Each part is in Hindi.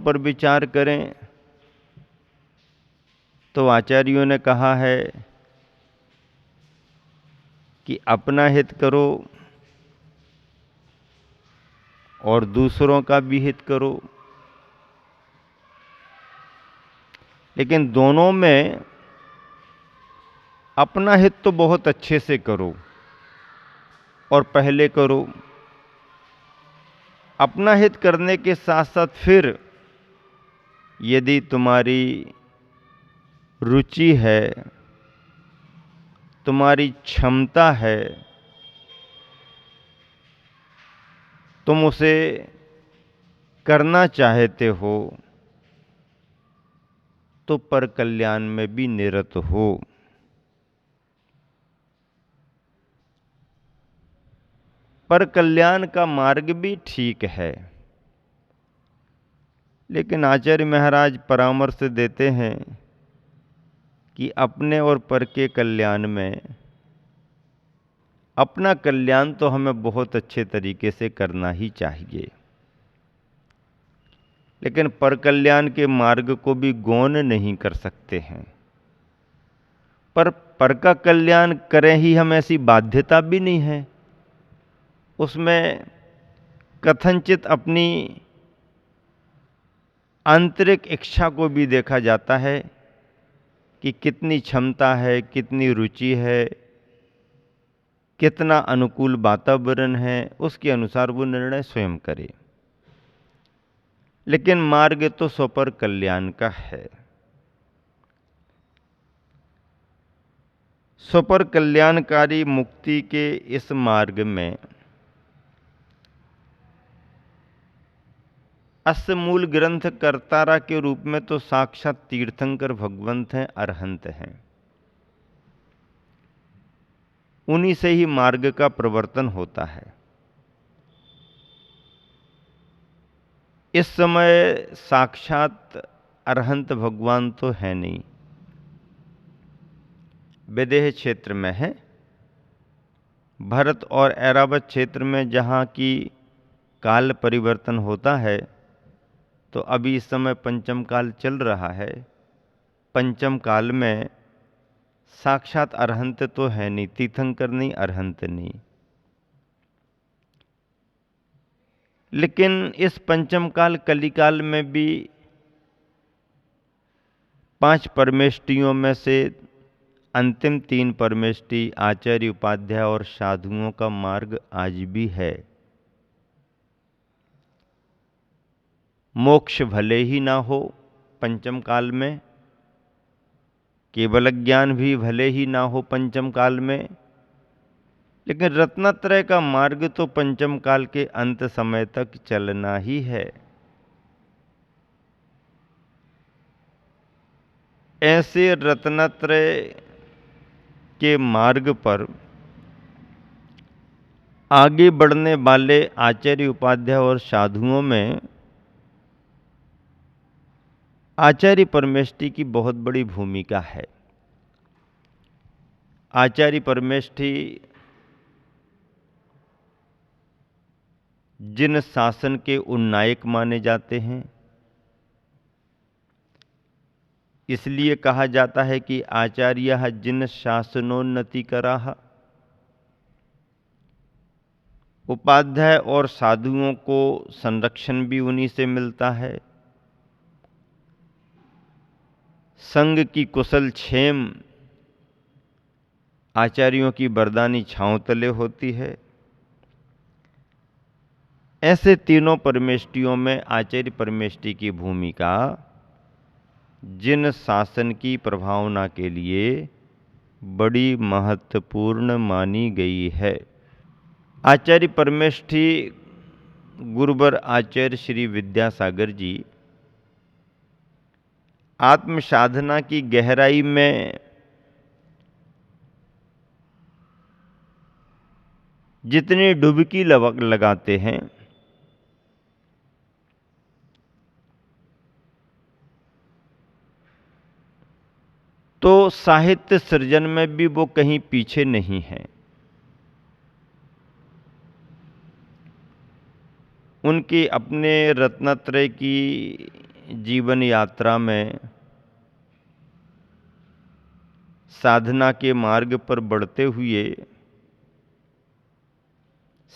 पर विचार करें तो आचार्यों ने कहा है कि अपना हित करो और दूसरों का भी हित करो, लेकिन दोनों में अपना हित तो बहुत अच्छे से करो और पहले करो। अपना हित करने के साथ साथ फिर यदि तुम्हारी रुचि है, तुम्हारी क्षमता है, तुम उसे करना चाहते हो, तो पर कल्याण में भी निरत हो। पर कल्याण का मार्ग भी ठीक है, लेकिन आचार्य महाराज परामर्श देते हैं कि अपने और पर के कल्याण में अपना कल्याण तो हमें बहुत अच्छे तरीके से करना ही चाहिए, लेकिन पर कल्याण के मार्ग को भी गौण नहीं कर सकते हैं। पर का कल्याण करें ही हम, ऐसी बाध्यता भी नहीं है। उसमें कथनचित अपनी आंतरिक इच्छा को भी देखा जाता है कि कितनी क्षमता है, कितनी रुचि है, कितना अनुकूल वातावरण है, उसके अनुसार वो निर्णय स्वयं करे। लेकिन मार्ग तो स्वपर कल्याण का है। स्वपर कल्याणकारी मुक्ति के इस मार्ग में अस्य मूल ग्रंथ करतारा के रूप में तो साक्षात तीर्थंकर भगवंत हैं, अरहंत हैं। उन्हीं से ही मार्ग का प्रवर्तन होता है। इस समय साक्षात अरहंत भगवान तो है नहीं, विदेह क्षेत्र में है। भरत और ऐरावत क्षेत्र में जहाँ की काल परिवर्तन होता है, तो अभी इस समय पंचम काल चल रहा है। पंचम काल में साक्षात अरहंत तो है नहीं, तीर्थंकर नहीं, अरहंत नहीं। लेकिन इस पंचम काल कलिकाल में भी 5 परमेष्टियों में से अंतिम 3 परमेष्टि आचार्य, उपाध्याय और साधुओं का मार्ग आज भी है। मोक्ष भले ही ना हो पंचम काल में, केवल ज्ञान भी भले ही ना हो पंचम काल में, लेकिन रत्नत्रय का मार्ग तो पंचम काल के अंत समय तक चलना ही है। ऐसे रत्नत्रय के मार्ग पर आगे बढ़ने वाले आचार्य, उपाध्याय और साधुओं में आचार्य परमेष्टि की बहुत बड़ी भूमिका है। आचार्य परमेष्टि जिन शासन के उन्नायक माने जाते हैं, इसलिए कहा जाता है कि आचार्य जिन शासनोन्नति कराह। उपाध्याय और साधुओं को संरक्षण भी उन्हीं से मिलता है। संघ की कुशल क्षेम आचार्यों की बरदानी छांव तले होती है। ऐसे तीनों परमेष्टियों में आचार्य परमेष्टि की भूमिका जिन शासन की प्रभावना के लिए बड़ी महत्वपूर्ण मानी गई है। आचार्य परमेष्टि गुरुवर आचार्य श्री विद्यासागर जी आत्म साधना की गहराई में जितनी डुबकी लगाते हैं, तो साहित्य सृजन में भी वो कहीं पीछे नहीं है। उनके अपने रत्नत्रय की जीवन यात्रा में साधना के मार्ग पर बढ़ते हुए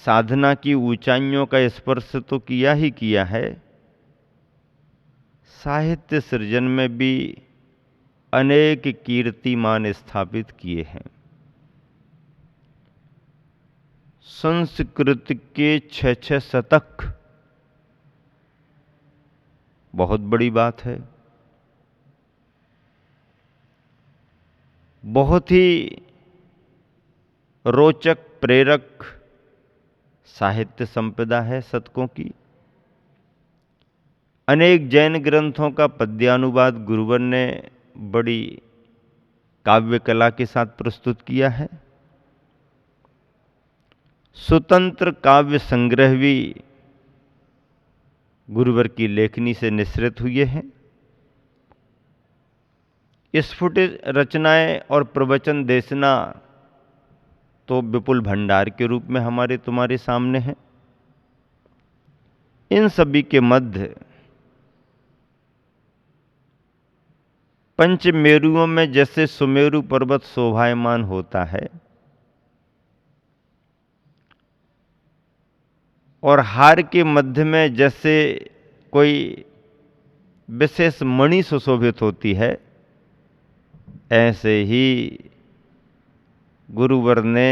साधना की ऊंचाइयों का स्पर्श तो किया ही किया है, साहित्य सृजन में भी अनेक कीर्तिमान स्थापित किए हैं। संस्कृत के 6 शतक बहुत बड़ी बात है। बहुत ही रोचक प्रेरक साहित्य संपदा है शतकों की। अनेक जैन ग्रंथों का पद्यानुवाद गुरुवर ने बड़ी काव्य कला के साथ प्रस्तुत किया है। स्वतंत्र काव्य संग्रह भी गुरुवर की लेखनी से निःसृत हुए हैं। स्फुटित रचनाएं और प्रवचन देशना तो विपुल भंडार के रूप में हमारे तुम्हारे सामने हैं। इन सभी के मध्य पंचमेरुओं में जैसे सुमेरु पर्वत शोभायमान होता है और हार के मध्य में जैसे कोई विशेष मणि सुशोभित होती है, ऐसे ही गुरुवर ने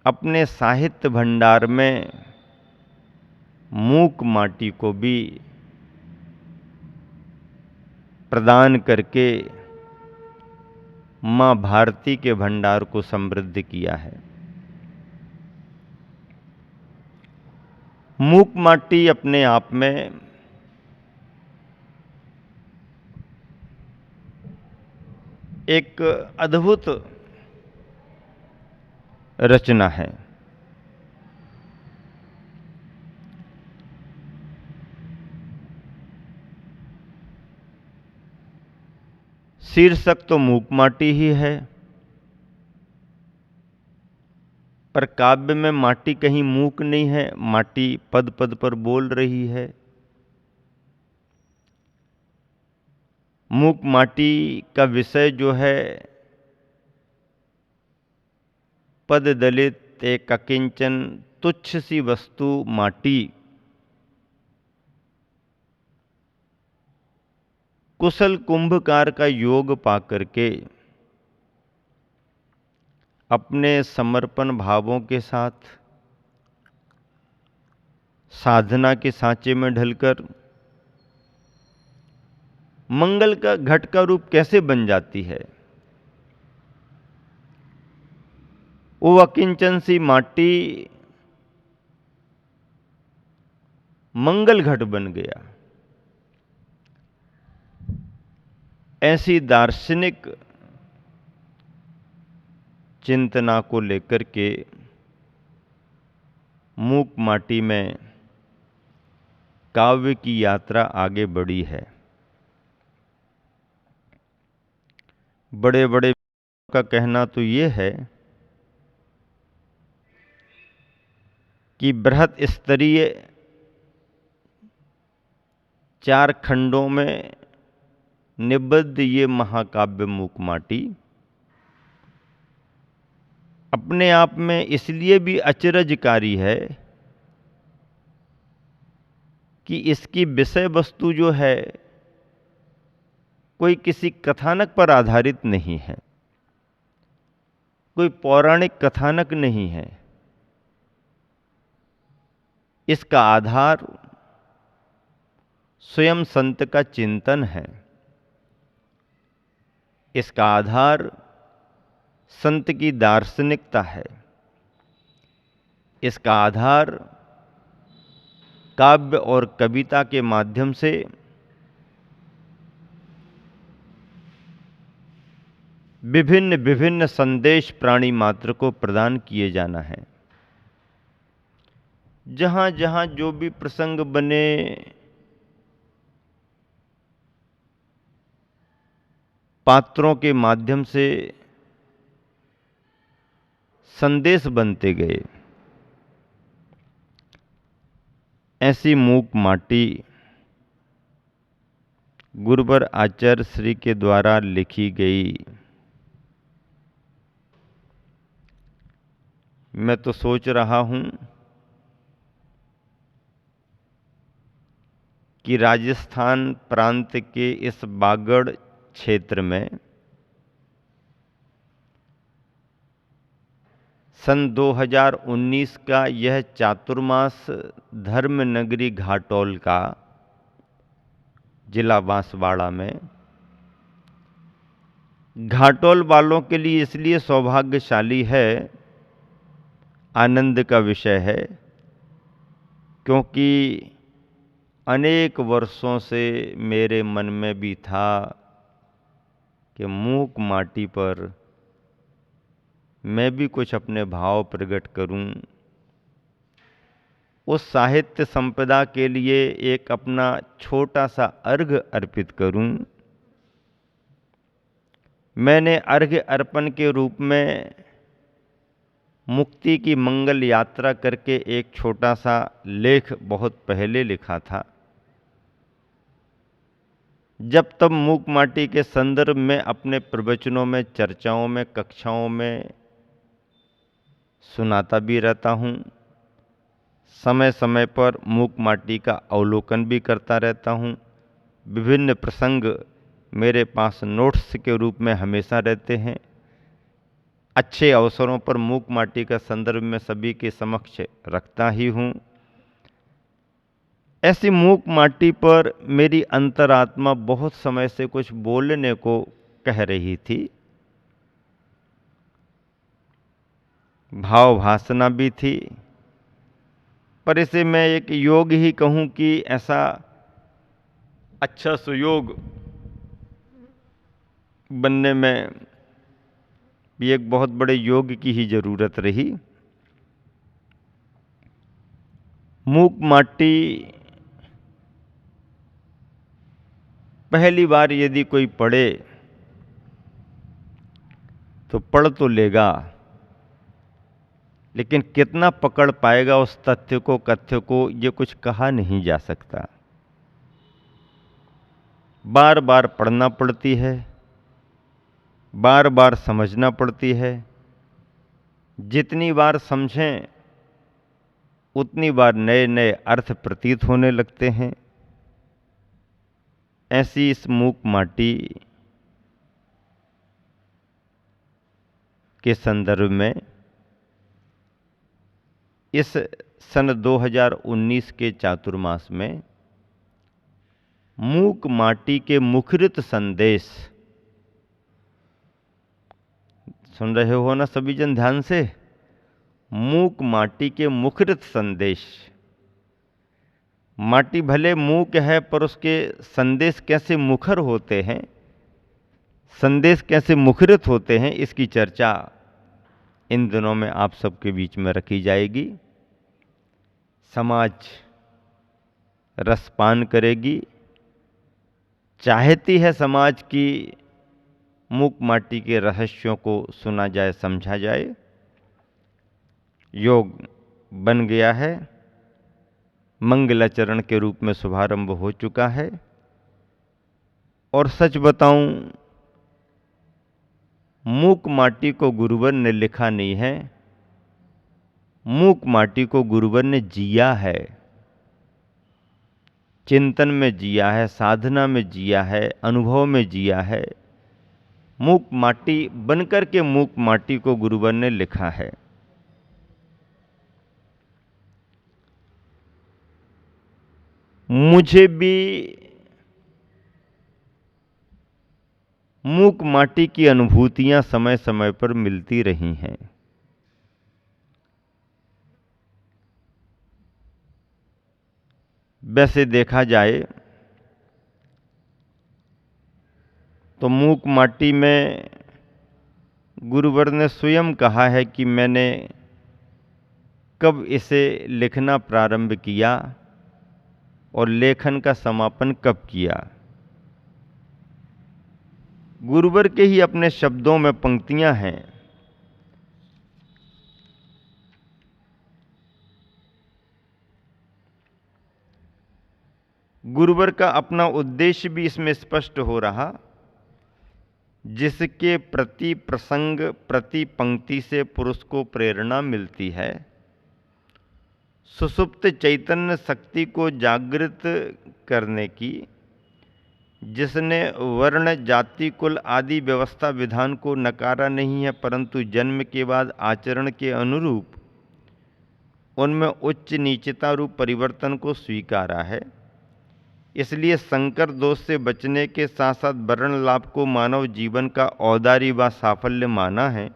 अपने साहित्य भंडार में मूक माटी को भी प्रदान करके मां भारती के भंडार को समृद्ध किया है। मूक माटी अपने आप में एक अद्भुत रचना है। शीर्षक तो मूक माटी ही है, पर काव्य में माटी कहीं मूक नहीं है, माटी पद पद पर बोल रही है। मूक माटी का विषय जो है, पद दलित एक अकिंचन तुच्छ सी वस्तु माटी कुशल कुंभकार का योग पाकर के अपने समर्पण भावों के साथ साधना के सांचे में ढलकर मंगल का घट का रूप कैसे बन जाती है। वो अकिंचन सी माटी मंगल घट बन गया। ऐसी दार्शनिक चिंतना को लेकर के मूक माटी में काव्य की यात्रा आगे बढ़ी है। बड़े बड़े का कहना तो ये है कि बृहत स्तरीय 4 खंडों में निबद्ध ये महाकाव्य मूक माटी अपने आप में इसलिए भी अचरजकारी है कि इसकी विषय वस्तु जो है कोई किसी कथानक पर आधारित नहीं है, कोई पौराणिक कथानक नहीं है। इसका आधार स्वयं संत का चिंतन है। इसका आधार संत की दार्शनिकता है। इसका आधार काव्य और कविता के माध्यम से विभिन्न विभिन्न संदेश प्राणी मात्र को प्रदान किए जाना है। जहां जहां जो भी प्रसंग बने, पात्रों के माध्यम से संदेश बनते गए। ऐसी मूक माटी गुरुवर आचार्य श्री के द्वारा लिखी गई। मैं तो सोच रहा हूं कि राजस्थान प्रांत के इस बागड़ क्षेत्र में सन 2019 का यह चातुर्मास धर्मनगरी घाटोल का जिला बांसवाड़ा में घाटोल वालों के लिए इसलिए सौभाग्यशाली है, आनंद का विषय है, क्योंकि अनेक वर्षों से मेरे मन में भी था कि मूक माटी पर मैं भी कुछ अपने भाव प्रकट करूं, उस साहित्य संपदा के लिए एक अपना छोटा सा अर्घ्य अर्पित करूं। मैंने अर्घ्य अर्पण के रूप में मुक्ति की मंगल यात्रा करके एक छोटा सा लेख बहुत पहले लिखा था। जब तब मूक माटी के संदर्भ में अपने प्रवचनों में, चर्चाओं में, कक्षाओं में सुनाता भी रहता हूँ। समय समय पर मूक माटी का अवलोकन भी करता रहता हूँ। विभिन्न प्रसंग मेरे पास नोट्स के रूप में हमेशा रहते हैं। अच्छे अवसरों पर मूक माटी का संदर्भ में सभी के समक्ष रखता ही हूँ। ऐसी मूक माटी पर मेरी अंतरात्मा बहुत समय से कुछ बोलने को कह रही थी। भाव भासना भी थी, पर इसे मैं एक योग ही कहूं कि ऐसा अच्छा सुयोग बनने में भी एक बहुत बड़े योग की ही जरूरत रही। मूक माटी पहली बार यदि कोई पढ़े तो पढ़ तो लेगा, लेकिन कितना पकड़ पाएगा उस तथ्य को, कथ्य को, ये कुछ कहा नहीं जा सकता। बार बार पढ़ना पड़ती है, बार बार समझना पड़ती है। जितनी बार समझें उतनी बार नए नए अर्थ प्रतीत होने लगते हैं। ऐसी इस मूक माटी के संदर्भ में इस सन 2019 के चातुर्मास में मूक माटी के मुखरित संदेश सुन रहे हो ना सभी जन ध्यान से। मूक माटी के मुखरित संदेश। माटी भले मूक है पर उसके संदेश कैसे मुखर होते हैं, संदेश कैसे मुखरित होते हैं, इसकी चर्चा इन दिनों में आप सबके बीच में रखी जाएगी। समाज रसपान करेगी। चाहती है समाज की मूक माटी के रहस्यों को सुना जाए, समझा जाए। योग बन गया है, मंगलाचरण के रूप में शुभारंभ हो चुका है। और सच बताऊं, मूक माटी को गुरुवर ने लिखा नहीं है, मूक माटी को गुरुवर ने जिया है। चिंतन में जिया है, साधना में जिया है, अनुभव में जिया है। मूक माटी बनकर के मूक माटी को गुरुवर ने लिखा है। मुझे भी मूक माटी की अनुभूतियां समय समय पर मिलती रही हैं। वैसे देखा जाए तो मूक माटी में गुरुवर ने स्वयं कहा है कि मैंने कब इसे लिखना प्रारंभ किया और लेखन का समापन कब किया। गुरुवर के ही अपने शब्दों में पंक्तियां हैं। गुरुवर का अपना उद्देश्य भी इसमें स्पष्ट हो रहा, जिसके प्रति प्रसंग प्रति पंक्ति से पुरुष को प्रेरणा मिलती है। सुषुप्त चैतन्य शक्ति को जागृत करने की, जिसने वर्ण जाति कुल आदि व्यवस्था विधान को नकारा नहीं है, परंतु जन्म के बाद आचरण के अनुरूप उनमें उच्च नीचता रूप परिवर्तन को स्वीकारा है। इसलिए संकर दोष से बचने के साथ साथ वर्ण लाभ को मानव जीवन का औदार्य व साफल्य माना है।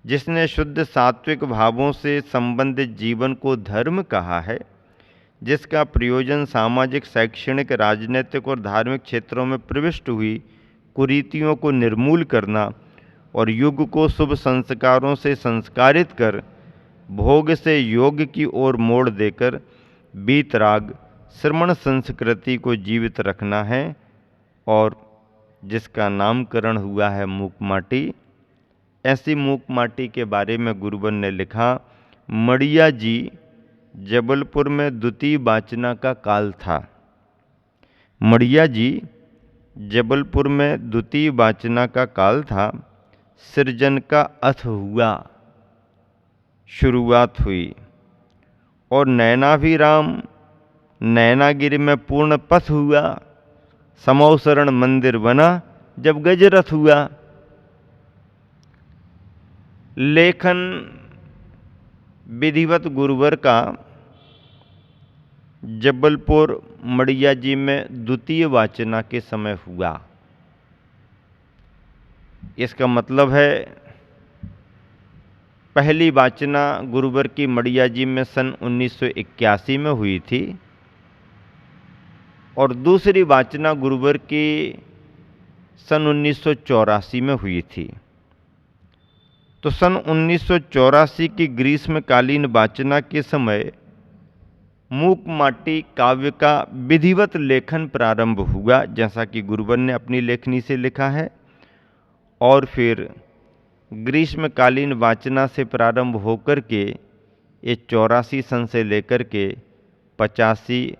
जिसने शुद्ध सात्विक भावों से संबंधित जीवन को धर्म कहा है, जिसका प्रयोजन सामाजिक, शैक्षणिक, राजनीतिक और धार्मिक क्षेत्रों में प्रविष्ट हुई कुरीतियों को निर्मूल करना और युग को शुभ संस्कारों से संस्कारित कर भोग से योग की ओर मोड़ देकर वीतराग श्रमण संस्कृति को जीवित रखना है, और जिसका नामकरण हुआ है मूकमाटी। ऐसी मूकमाटी के बारे में गुरुवर ने लिखा, मड़िया जी जबलपुर में द्वितीय वाचना का काल था। मड़िया जी जबलपुर में द्वितीय वाचना का काल था। सृजन का अथ हुआ, शुरुआत हुई, और नैनाभिराम नैनागिरी में पूर्ण पथ हुआ। समौसरण मंदिर बना जब गजरथ हुआ। लेखन विधिवत गुरुवर का जबलपुर मड़िया जी में द्वितीय वाचना के समय हुआ। इसका मतलब है पहली वाचना गुरुवर की मड़िया जी में सन 1981 में हुई थी, और दूसरी वाचना गुरुवर की सन 1984 में हुई थी। तो सन 1984 की ग्रीष्मकालीन वाचना के समय मूकमाटी काव्य का विधिवत लेखन प्रारंभ हुआ, जैसा कि गुरुवर ने अपनी लेखनी से लिखा है। और फिर ग्रीष्मकालीन वाचना से प्रारंभ होकर के ये 84 सन से लेकर के 85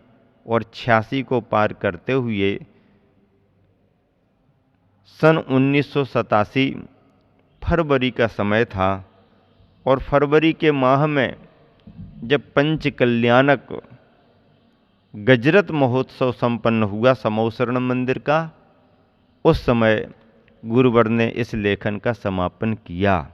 और 86 को पार करते हुए सन 1987 फरवरी का समय था। और फरवरी के माह में जब पंच कल्याणक गजरत महोत्सव संपन्न हुआ समौसरण मंदिर का, उस समय गुरुवर ने इस लेखन का समापन किया।